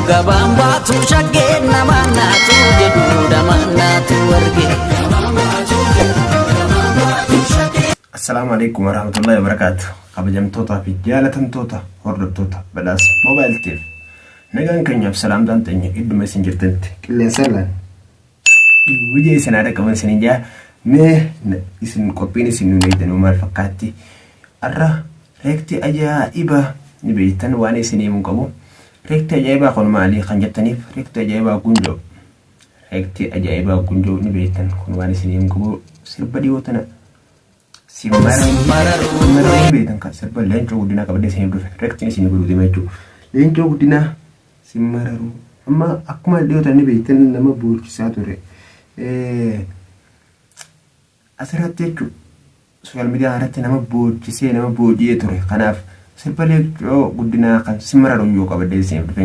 gabaan baatu shaggee namaan naatu jedhu damaan naatu arge. Assalamualaikum warahmatullahi wabarakatuh. Kabajamtoota fi jaalatamtoota hordoftoota badhaas Mobile TV. Nagaan keenyaaf salaamtaan teenya idduma isin jirtanitti qilleensarraan guyyaa isin haadha qaban isin ijaa mee isin qophiin isin nuun eegdanuu maal fakkaatti arra reektii ajaa'iba ni beektan waan isin himuun qabu. Reektii ajaa'ibaa kun maalii kan jettaniif reektii ajaa'ibaa gunjoo. Reektii ajaa'ibaa gunjoo ni beektan kun waan isin himuun qabu sirba dhiyootana Simararu beekan kan sirba leencoo guddinaa qabadee isin dhufe reektiin isin godhu deema jechuudha. Leencoo guddinaa Simararu amma akkuma dhiyootani beektan nama boorkisaa ture. Asirratti jechuudha social media irratti nama boorkisee nama boojii ture kanaaf sirba leencoo guddinaa kan Simararu yoo qabadee isin dhufe.